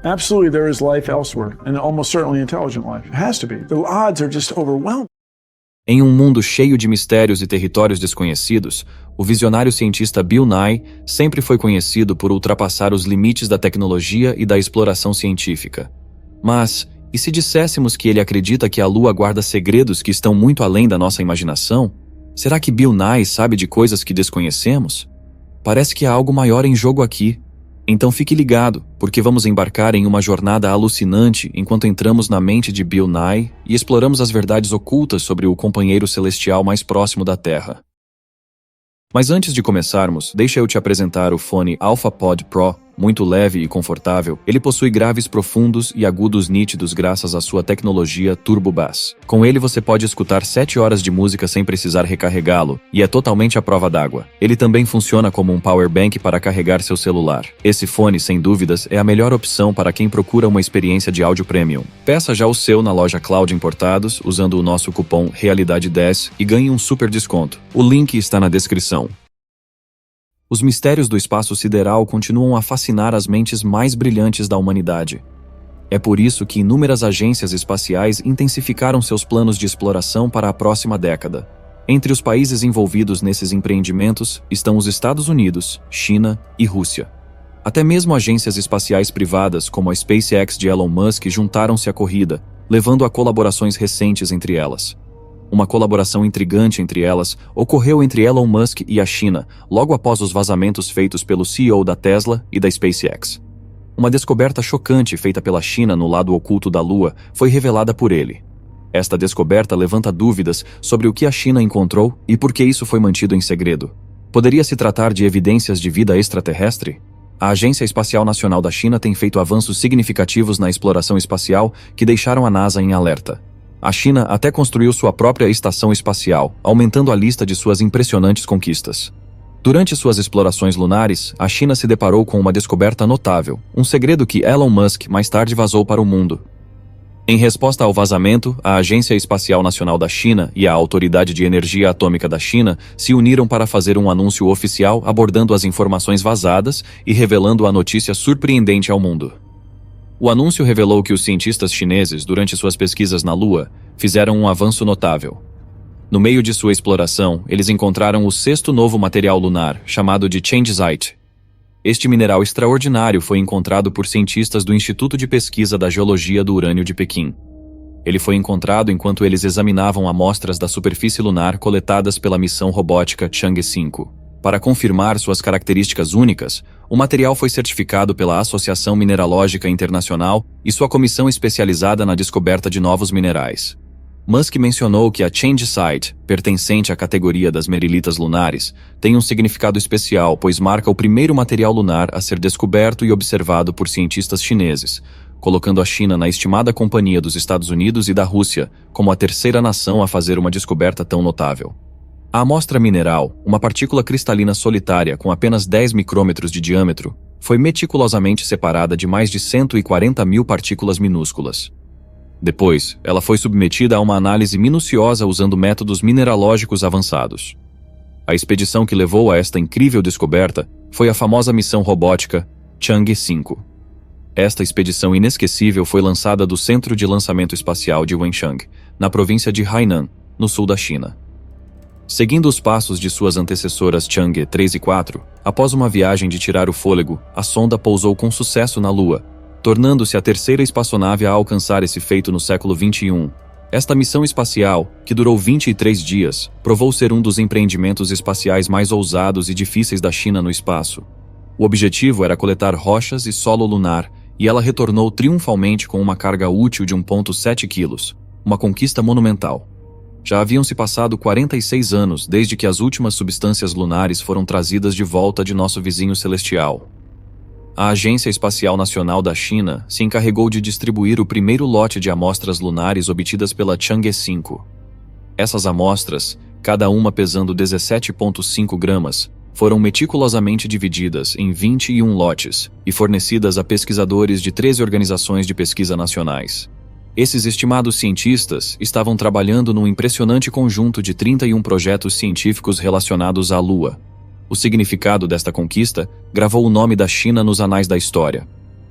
Absolutely, there is life elsewhere, and almost certainly intelligent life. It has to be. The odds are just overwhelming. Em um mundo cheio de mistérios e territórios desconhecidos, o visionário cientista Bill Nye sempre foi conhecido por ultrapassar os limites da tecnologia e da exploração científica. Mas, e se disséssemos que ele acredita que a Lua guarda segredos que estão muito além da nossa imaginação? Será que Bill Nye sabe de coisas que desconhecemos? Parece que há algo maior em jogo aqui. Então fique ligado, porque vamos embarcar em uma jornada alucinante enquanto entramos na mente de Bill Nye e exploramos as verdades ocultas sobre o companheiro celestial mais próximo da Terra. Mas antes de começarmos, deixa eu te apresentar o fone AlphaPod Pro. Muito leve e confortável, ele possui graves profundos e agudos nítidos graças à sua tecnologia Turbo Bass. Com ele você pode escutar 7 horas de música sem precisar recarregá-lo, e é totalmente à prova d'água. Ele também funciona como um power bank para carregar seu celular. Esse fone, sem dúvidas, é a melhor opção para quem procura uma experiência de áudio premium. Peça já o seu na loja Cloud Importados, usando o nosso cupom REALIDADE10 e ganhe um super desconto. O link está na descrição. Os mistérios do espaço sideral continuam a fascinar as mentes mais brilhantes da humanidade. É por isso que inúmeras agências espaciais intensificaram seus planos de exploração para a próxima década. Entre os países envolvidos nesses empreendimentos estão os Estados Unidos, China e Rússia. Até mesmo agências espaciais privadas como a SpaceX de Elon Musk juntaram-se à corrida, levando a colaborações recentes entre elas. Uma colaboração intrigante entre elas ocorreu entre Elon Musk e a China, logo após os vazamentos feitos pelo CEO da Tesla e da SpaceX. Uma descoberta chocante feita pela China no lado oculto da Lua foi revelada por ele. Esta descoberta levanta dúvidas sobre o que a China encontrou e por que isso foi mantido em segredo. Poderia se tratar de evidências de vida extraterrestre? A Agência Espacial Nacional da China tem feito avanços significativos na exploração espacial que deixaram a NASA em alerta. A China até construiu sua própria estação espacial, aumentando a lista de suas impressionantes conquistas. Durante suas explorações lunares, a China se deparou com uma descoberta notável, um segredo que Elon Musk mais tarde vazou para o mundo. Em resposta ao vazamento, a Agência Espacial Nacional da China e a Autoridade de Energia Atômica da China se uniram para fazer um anúncio oficial abordando as informações vazadas e revelando a notícia surpreendente ao mundo. O anúncio revelou que os cientistas chineses, durante suas pesquisas na Lua, fizeram um avanço notável. No meio de sua exploração, eles encontraram o 6º novo material lunar, chamado de Changezite. Este mineral extraordinário foi encontrado por cientistas do Instituto de Pesquisa da Geologia do Urânio de Pequim. Ele foi encontrado enquanto eles examinavam amostras da superfície lunar coletadas pela missão robótica Chang'e 5. Para confirmar suas características únicas, o material foi certificado pela Associação Mineralógica Internacional e sua comissão especializada na descoberta de novos minerais. Musk mencionou que a Changezite, pertencente à categoria das merilitas lunares, tem um significado especial, pois marca o primeiro material lunar a ser descoberto e observado por cientistas chineses, colocando a China na estimada companhia dos Estados Unidos e da Rússia como a terceira nação a fazer uma descoberta tão notável. A amostra mineral, uma partícula cristalina solitária com apenas 10 micrômetros de diâmetro, foi meticulosamente separada de mais de 140 mil partículas minúsculas. Depois, ela foi submetida a uma análise minuciosa usando métodos mineralógicos avançados. A expedição que levou a esta incrível descoberta foi a famosa missão robótica Chang'e 5. Esta expedição inesquecível foi lançada do Centro de Lançamento Espacial de Wenchang, na província de Hainan, no sul da China. Seguindo os passos de suas antecessoras Chang'e 3 e 4, após uma viagem de tirar o fôlego, a sonda pousou com sucesso na Lua, tornando-se a terceira espaçonave a alcançar esse feito no século XXI. Esta missão espacial, que durou 23 dias, provou ser um dos empreendimentos espaciais mais ousados e difíceis da China no espaço. O objetivo era coletar rochas e solo lunar, e ela retornou triunfalmente com uma carga útil de 1,7 quilos, uma conquista monumental. Já haviam se passado 46 anos desde que as últimas substâncias lunares foram trazidas de volta de nosso vizinho celestial. A Agência Espacial Nacional da China se encarregou de distribuir o primeiro lote de amostras lunares obtidas pela Chang'e 5. Essas amostras, cada uma pesando 17,5 gramas, foram meticulosamente divididas em 21 lotes e fornecidas a pesquisadores de 13 organizações de pesquisa nacionais. Esses estimados cientistas estavam trabalhando num impressionante conjunto de 31 projetos científicos relacionados à Lua. O significado desta conquista gravou o nome da China nos anais da história.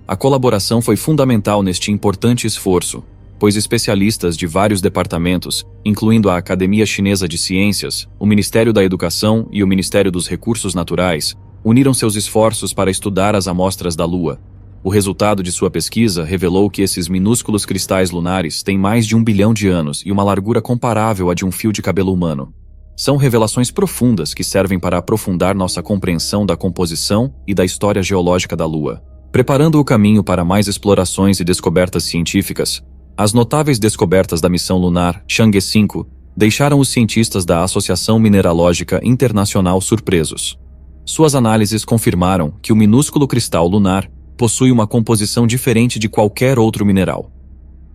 A colaboração foi fundamental neste importante esforço, pois especialistas de vários departamentos, incluindo a Academia Chinesa de Ciências, o Ministério da Educação e o Ministério dos Recursos Naturais, uniram seus esforços para estudar as amostras da Lua. O resultado de sua pesquisa revelou que esses minúsculos cristais lunares têm mais de 1 bilhão de anos e uma largura comparável à de um fio de cabelo humano. São revelações profundas que servem para aprofundar nossa compreensão da composição e da história geológica da Lua, preparando o caminho para mais explorações e descobertas científicas. As notáveis descobertas da missão lunar Chang'e 5 deixaram os cientistas da Associação Mineralógica Internacional surpresos. Suas análises confirmaram que o minúsculo cristal lunar possui uma composição diferente de qualquer outro mineral.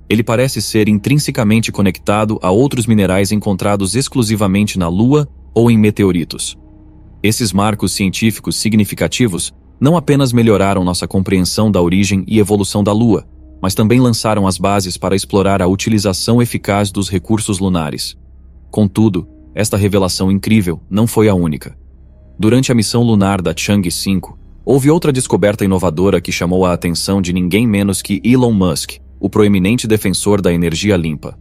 Ele parece ser intrinsecamente conectado a outros minerais encontrados exclusivamente na Lua ou em meteoritos. Esses marcos científicos significativos não apenas melhoraram nossa compreensão da origem e evolução da Lua, mas também lançaram as bases para explorar a utilização eficaz dos recursos lunares. Contudo, esta revelação incrível não foi a única. Durante a missão lunar da Chang'e 5, houve outra descoberta inovadora que chamou a atenção de ninguém menos que Elon Musk, o proeminente defensor da energia limpa.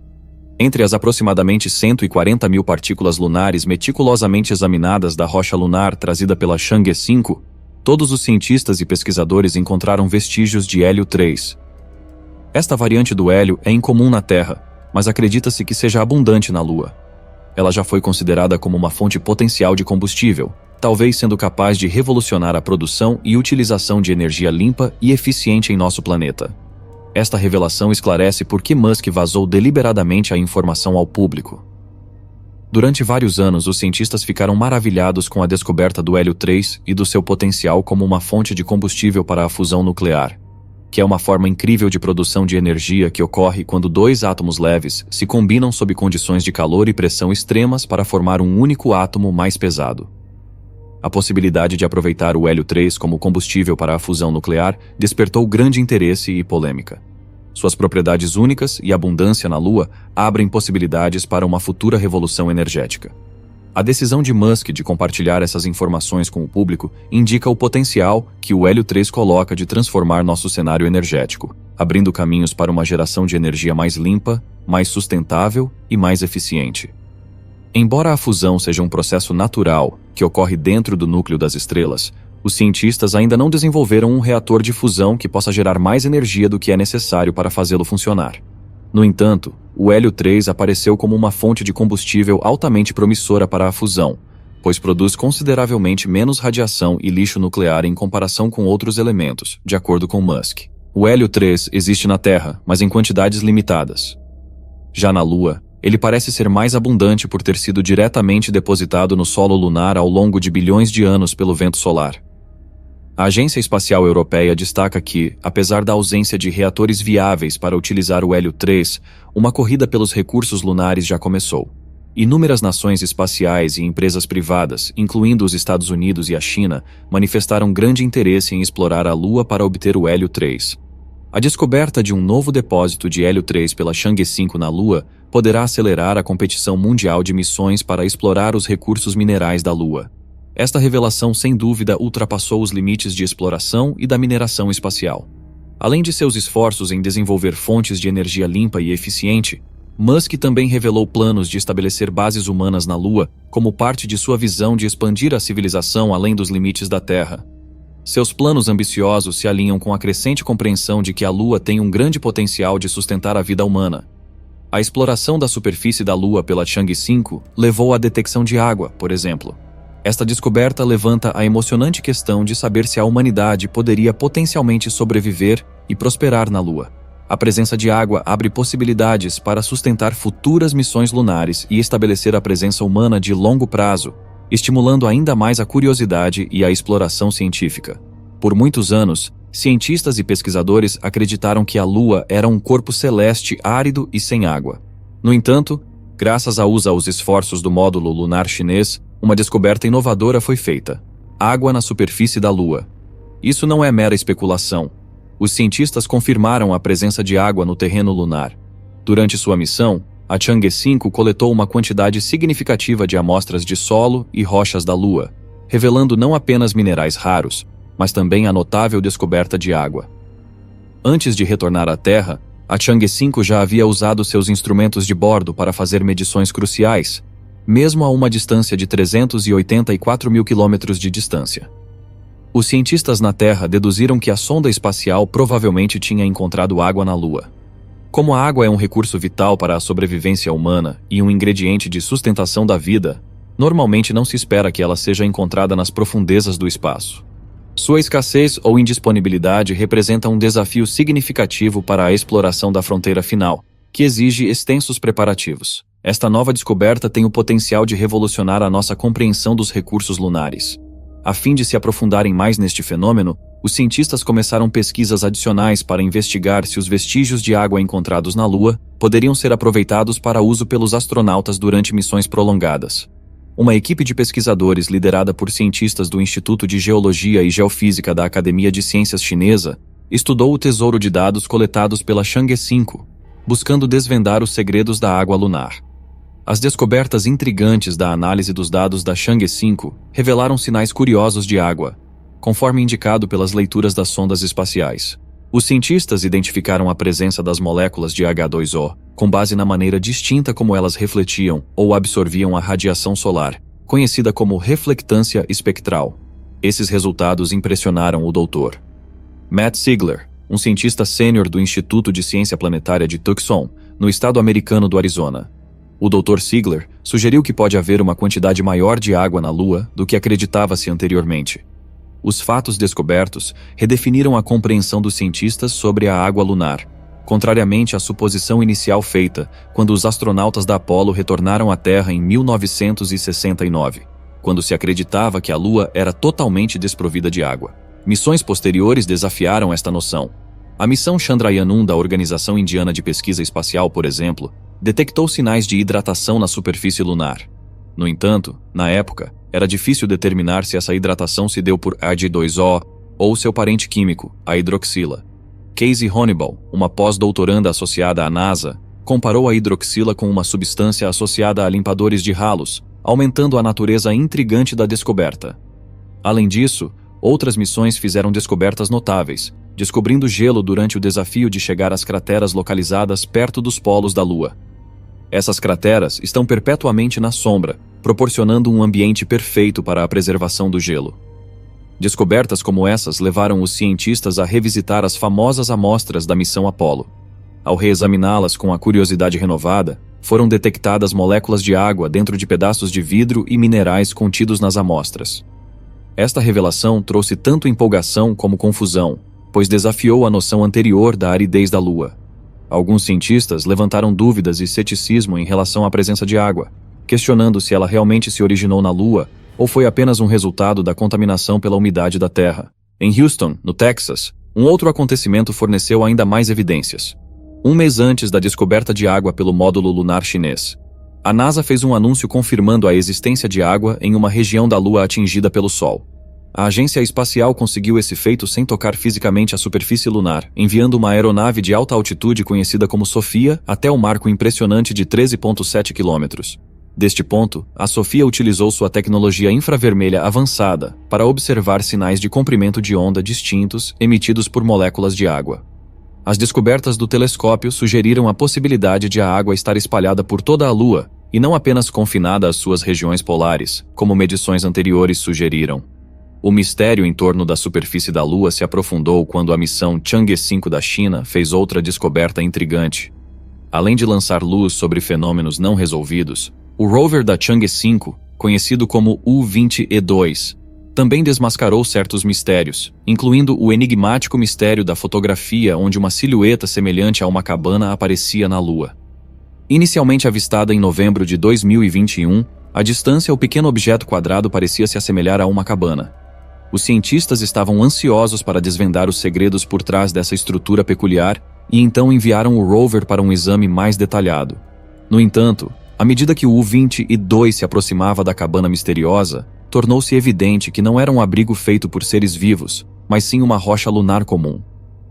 Entre as aproximadamente 140 mil partículas lunares meticulosamente examinadas da rocha lunar trazida pela Chang'e 5, todos os cientistas e pesquisadores encontraram vestígios de hélio 3. Esta variante do hélio é incomum na Terra, mas acredita-se que seja abundante na Lua. Ela já foi considerada como uma fonte potencial de combustível, talvez sendo capaz de revolucionar a produção e utilização de energia limpa e eficiente em nosso planeta. Esta revelação esclarece por que Musk vazou deliberadamente a informação ao público. Durante vários anos, os cientistas ficaram maravilhados com a descoberta do hélio 3 e do seu potencial como uma fonte de combustível para a fusão nuclear, que é uma forma incrível de produção de energia que ocorre quando dois átomos leves se combinam sob condições de calor e pressão extremas para formar um único átomo mais pesado. A possibilidade de aproveitar o hélio 3 como combustível para a fusão nuclear despertou grande interesse e polêmica. Suas propriedades únicas e abundância na Lua abrem possibilidades para uma futura revolução energética. A decisão de Musk de compartilhar essas informações com o público indica o potencial que o hélio 3 coloca de transformar nosso cenário energético, abrindo caminhos para uma geração de energia mais limpa, mais sustentável e mais eficiente. Embora a fusão seja um processo natural que ocorre dentro do núcleo das estrelas, os cientistas ainda não desenvolveram um reator de fusão que possa gerar mais energia do que é necessário para fazê-lo funcionar. No entanto, o hélio 3 apareceu como uma fonte de combustível altamente promissora para a fusão, pois produz consideravelmente menos radiação e lixo nuclear em comparação com outros elementos, de acordo com Musk. O hélio 3 existe na Terra, mas em quantidades limitadas. Já na Lua, ele parece ser mais abundante por ter sido diretamente depositado no solo lunar ao longo de bilhões de anos pelo vento solar. A Agência Espacial Europeia destaca que, apesar da ausência de reatores viáveis para utilizar o hélio 3, uma corrida pelos recursos lunares já começou. Inúmeras nações espaciais e empresas privadas, incluindo os Estados Unidos e a China, manifestaram grande interesse em explorar a Lua para obter o hélio 3. A descoberta de um novo depósito de hélio 3 pela Chang'e 5 na Lua poderá acelerar a competição mundial de missões para explorar os recursos minerais da Lua. Esta revelação, sem dúvida, ultrapassou os limites de exploração e da mineração espacial. Além de seus esforços em desenvolver fontes de energia limpa e eficiente, Musk também revelou planos de estabelecer bases humanas na Lua como parte de sua visão de expandir a civilização além dos limites da Terra. Seus planos ambiciosos se alinham com a crescente compreensão de que a Lua tem um grande potencial de sustentar a vida humana. A exploração da superfície da Lua pela Chang'e 5 levou à detecção de água, por exemplo. Esta descoberta levanta a emocionante questão de saber se a humanidade poderia potencialmente sobreviver e prosperar na Lua. A presença de água abre possibilidades para sustentar futuras missões lunares e estabelecer a presença humana de longo prazo, estimulando ainda mais a curiosidade e a exploração científica. Por muitos anos, cientistas e pesquisadores acreditaram que a Lua era um corpo celeste árido e sem água. No entanto, graças aos esforços do módulo lunar chinês, uma descoberta inovadora foi feita: água na superfície da Lua. Isso não é mera especulação. Os cientistas confirmaram a presença de água no terreno lunar. Durante sua missão, a Chang'e 5 coletou uma quantidade significativa de amostras de solo e rochas da Lua, revelando não apenas minerais raros, mas também a notável descoberta de água. Antes de retornar à Terra, a Chang'e 5 já havia usado seus instrumentos de bordo para fazer medições cruciais, mesmo a uma distância de 384 mil quilômetros de distância. Os cientistas na Terra deduziram que a sonda espacial provavelmente tinha encontrado água na Lua. Como a água é um recurso vital para a sobrevivência humana e um ingrediente de sustentação da vida, normalmente não se espera que ela seja encontrada nas profundezas do espaço. Sua escassez ou indisponibilidade representa um desafio significativo para a exploração da fronteira final, que exige extensos preparativos. Esta nova descoberta tem o potencial de revolucionar a nossa compreensão dos recursos lunares. A fim de se aprofundarem mais neste fenômeno, os cientistas começaram pesquisas adicionais para investigar se os vestígios de água encontrados na Lua poderiam ser aproveitados para uso pelos astronautas durante missões prolongadas. Uma equipe de pesquisadores liderada por cientistas do Instituto de Geologia e Geofísica da Academia de Ciências Chinesa estudou o tesouro de dados coletados pela Chang'e 5, buscando desvendar os segredos da água lunar. As descobertas intrigantes da análise dos dados da Chang'e 5 revelaram sinais curiosos de água, conforme indicado pelas leituras das sondas espaciais. Os cientistas identificaram a presença das moléculas de H2O com base na maneira distinta como elas refletiam ou absorviam a radiação solar, conhecida como reflectância espectral. Esses resultados impressionaram o Dr. Matt Ziegler, um cientista sênior do Instituto de Ciência Planetária de Tucson, no estado americano do Arizona. O Dr. Ziegler sugeriu que pode haver uma quantidade maior de água na Lua do que acreditava-se anteriormente. Os fatos descobertos redefiniram a compreensão dos cientistas sobre a água lunar, contrariamente à suposição inicial feita quando os astronautas da Apollo retornaram à Terra em 1969, quando se acreditava que a Lua era totalmente desprovida de água. Missões posteriores desafiaram esta noção. A missão Chandrayaan-1 da Organização Indiana de Pesquisa Espacial, por exemplo, detectou sinais de hidratação na superfície lunar. No entanto, na época, era difícil determinar se essa hidratação se deu por H2O ou seu parente químico, a hidroxila. Casey Honeyball, uma pós-doutoranda associada à NASA, comparou a hidroxila com uma substância associada a limpadores de ralos, aumentando a natureza intrigante da descoberta. Além disso, outras missões fizeram descobertas notáveis, descobrindo gelo durante o desafio de chegar às crateras localizadas perto dos polos da Lua. Essas crateras estão perpetuamente na sombra, proporcionando um ambiente perfeito para a preservação do gelo. Descobertas como essas levaram os cientistas a revisitar as famosas amostras da missão Apollo. Ao reexaminá-las com a curiosidade renovada, foram detectadas moléculas de água dentro de pedaços de vidro e minerais contidos nas amostras. Esta revelação trouxe tanto empolgação como confusão, pois desafiou a noção anterior da aridez da Lua. Alguns cientistas levantaram dúvidas e ceticismo em relação à presença de água, questionando se ela realmente se originou na Lua ou foi apenas um resultado da contaminação pela umidade da Terra. Em Houston, no Texas, um outro acontecimento forneceu ainda mais evidências. Um mês antes da descoberta de água pelo módulo lunar chinês, a NASA fez um anúncio confirmando a existência de água em uma região da Lua atingida pelo Sol. A agência espacial conseguiu esse feito sem tocar fisicamente a superfície lunar, enviando uma aeronave de alta altitude conhecida como SOFIA até o marco impressionante de 13,7 quilômetros. Deste ponto, a SOFIA utilizou sua tecnologia infravermelha avançada para observar sinais de comprimento de onda distintos emitidos por moléculas de água. As descobertas do telescópio sugeriram a possibilidade de a água estar espalhada por toda a Lua e não apenas confinada às suas regiões polares, como medições anteriores sugeriram. O mistério em torno da superfície da Lua se aprofundou quando a missão Chang'e 5 da China fez outra descoberta intrigante. Além de lançar luz sobre fenômenos não resolvidos, o rover da Chang'e 5, conhecido como U-20E2, também desmascarou certos mistérios, incluindo o enigmático mistério da fotografia onde uma silhueta semelhante a uma cabana aparecia na Lua. Inicialmente avistada em novembro de 2021, à distância o pequeno objeto quadrado parecia se assemelhar a uma cabana. Os cientistas estavam ansiosos para desvendar os segredos por trás dessa estrutura peculiar e então enviaram o rover para um exame mais detalhado. No entanto, à medida que o U-20E2 se aproximava da cabana misteriosa, tornou-se evidente que não era um abrigo feito por seres vivos, mas sim uma rocha lunar comum.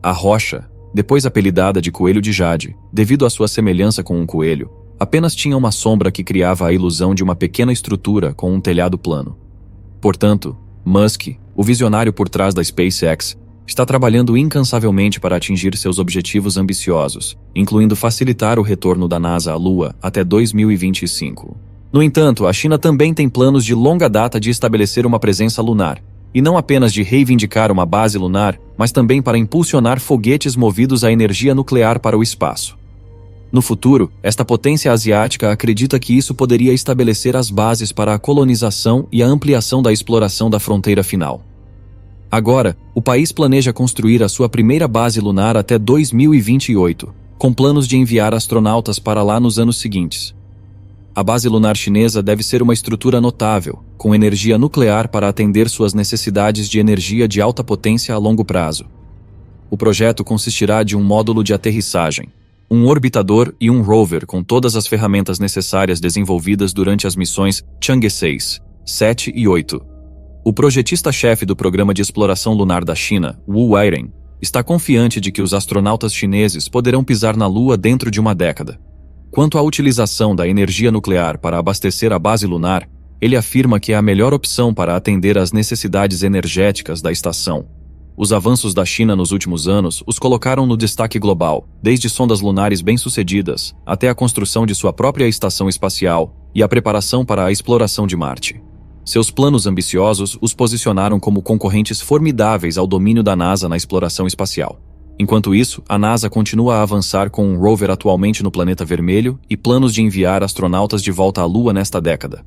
A rocha, depois apelidada de Coelho de Jade, devido à sua semelhança com um coelho, apenas tinha uma sombra que criava a ilusão de uma pequena estrutura com um telhado plano. Portanto, Musk, o visionário por trás da SpaceX, está trabalhando incansavelmente para atingir seus objetivos ambiciosos, incluindo facilitar o retorno da NASA à Lua até 2025. No entanto, a China também tem planos de longa data de estabelecer uma presença lunar, e não apenas de reivindicar uma base lunar, mas também para impulsionar foguetes movidos a energia nuclear para o espaço. No futuro, esta potência asiática acredita que isso poderia estabelecer as bases para a colonização e a ampliação da exploração da fronteira final. Agora, o país planeja construir a sua primeira base lunar até 2028, com planos de enviar astronautas para lá nos anos seguintes. A base lunar chinesa deve ser uma estrutura notável, com energia nuclear para atender suas necessidades de energia de alta potência a longo prazo. O projeto consistirá de um módulo de aterrissagem, um orbitador e um rover com todas as ferramentas necessárias desenvolvidas durante as missões Chang'e 6, 7 e 8. O projetista-chefe do Programa de Exploração Lunar da China, Wu Weiren, está confiante de que os astronautas chineses poderão pisar na Lua dentro de uma década. Quanto à utilização da energia nuclear para abastecer a base lunar, ele afirma que é a melhor opção para atender às necessidades energéticas da estação. Os avanços da China nos últimos anos os colocaram no destaque global, desde sondas lunares bem-sucedidas até a construção de sua própria estação espacial e a preparação para a exploração de Marte. Seus planos ambiciosos os posicionaram como concorrentes formidáveis ao domínio da NASA na exploração espacial. Enquanto isso, a NASA continua a avançar com um rover atualmente no planeta vermelho e planos de enviar astronautas de volta à Lua nesta década.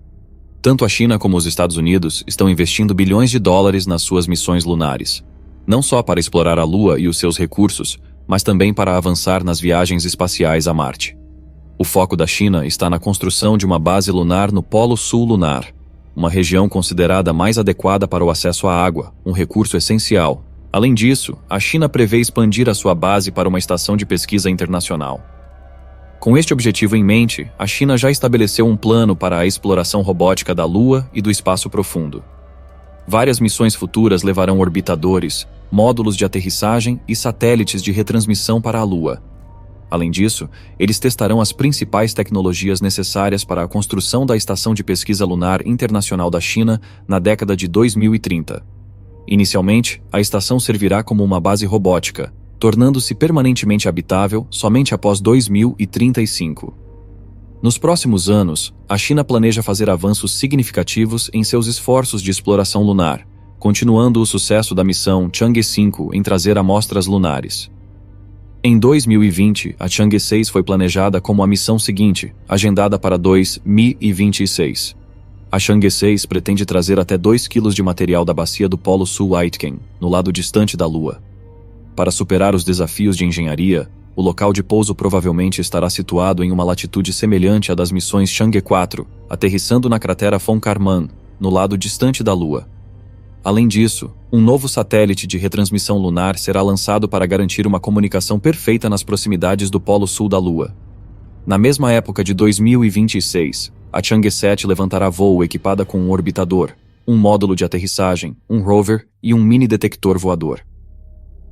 Tanto a China como os Estados Unidos estão investindo bilhões de dólares nas suas missões lunares, não só para explorar a Lua e os seus recursos, mas também para avançar nas viagens espaciais a Marte. O foco da China está na construção de uma base lunar no Polo Sul lunar, uma região considerada mais adequada para o acesso à água, um recurso essencial. Além disso, a China prevê expandir a sua base para uma estação de pesquisa internacional. Com este objetivo em mente, a China já estabeleceu um plano para a exploração robótica da Lua e do espaço profundo. Várias missões futuras levarão orbitadores, módulos de aterrissagem e satélites de retransmissão para a Lua. Além disso, eles testarão as principais tecnologias necessárias para a construção da Estação de Pesquisa Lunar Internacional da China na década de 2030. Inicialmente, a estação servirá como uma base robótica, tornando-se permanentemente habitável somente após 2035. Nos próximos anos, a China planeja fazer avanços significativos em seus esforços de exploração lunar, continuando o sucesso da missão Chang'e 5 em trazer amostras lunares. Em 2020, a Chang'e 6 foi planejada como a missão seguinte, agendada para 2026. A Chang'e 6 pretende trazer até 2 kg de material da bacia do Polo Sul Aitken, no lado distante da Lua. Para superar os desafios de engenharia, o local de pouso provavelmente estará situado em uma latitude semelhante à das missões Chang'e 4, aterrissando na cratera Von Karman, no lado distante da Lua. Além disso, um novo satélite de retransmissão lunar será lançado para garantir uma comunicação perfeita nas proximidades do Polo Sul da Lua. Na mesma época de 2026, a Chang'e 7 levantará voo equipada com um orbitador, um módulo de aterrissagem, um rover e um mini-detector voador.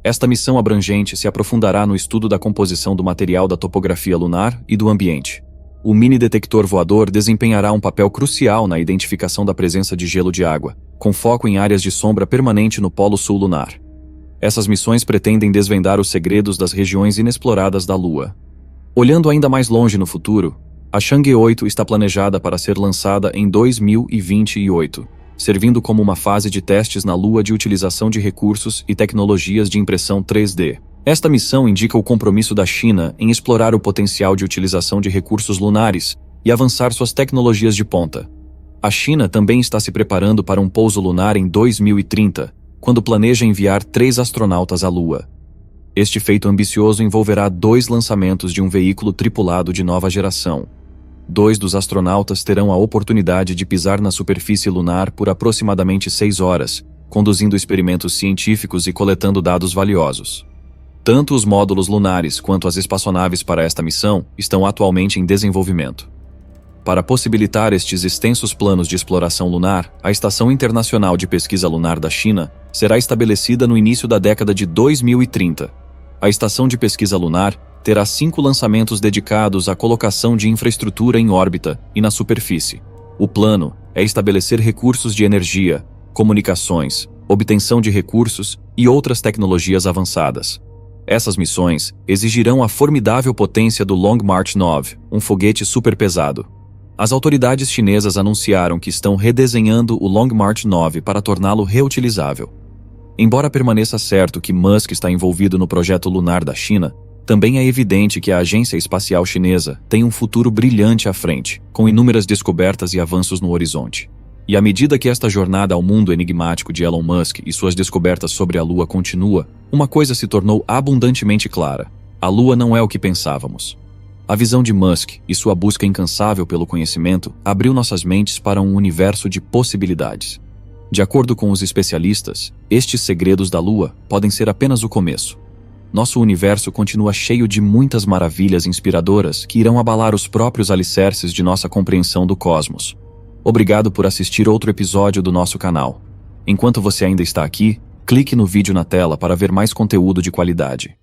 Esta missão abrangente se aprofundará no estudo da composição do material da topografia lunar e do ambiente. O mini-detector voador desempenhará um papel crucial na identificação da presença de gelo de água, com foco em áreas de sombra permanente no Polo Sul lunar. Essas missões pretendem desvendar os segredos das regiões inexploradas da Lua. Olhando ainda mais longe no futuro, a Chang'e 8 está planejada para ser lançada em 2028, servindo como uma fase de testes na Lua de utilização de recursos e tecnologias de impressão 3D. Esta missão indica o compromisso da China em explorar o potencial de utilização de recursos lunares e avançar suas tecnologias de ponta. A China também está se preparando para um pouso lunar em 2030, quando planeja enviar 3 astronautas à Lua. Este feito ambicioso envolverá 2 lançamentos de um veículo tripulado de nova geração. 2 dos astronautas terão a oportunidade de pisar na superfície lunar por aproximadamente 6 horas, conduzindo experimentos científicos e coletando dados valiosos. Tanto os módulos lunares quanto as espaçonaves para esta missão estão atualmente em desenvolvimento. Para possibilitar estes extensos planos de exploração lunar, a Estação Internacional de Pesquisa Lunar da China será estabelecida no início da década de 2030. A Estação de Pesquisa Lunar terá 5 lançamentos dedicados à colocação de infraestrutura em órbita e na superfície. O plano é estabelecer recursos de energia, comunicações, obtenção de recursos e outras tecnologias avançadas. Essas missões exigirão a formidável potência do Long March 9, um foguete superpesado. As autoridades chinesas anunciaram que estão redesenhando o Long March 9 para torná-lo reutilizável. Embora permaneça certo que Musk está envolvido no projeto lunar da China, também é evidente que a agência espacial chinesa tem um futuro brilhante à frente, com inúmeras descobertas e avanços no horizonte. E à medida que esta jornada ao mundo enigmático de Elon Musk e suas descobertas sobre a Lua continua, uma coisa se tornou abundantemente clara: a Lua não é o que pensávamos. A visão de Musk e sua busca incansável pelo conhecimento abriu nossas mentes para um universo de possibilidades. De acordo com os especialistas, estes segredos da Lua podem ser apenas o começo. Nosso universo continua cheio de muitas maravilhas inspiradoras que irão abalar os próprios alicerces de nossa compreensão do cosmos. Obrigado por assistir outro episódio do nosso canal. Enquanto você ainda está aqui, clique no vídeo na tela para ver mais conteúdo de qualidade.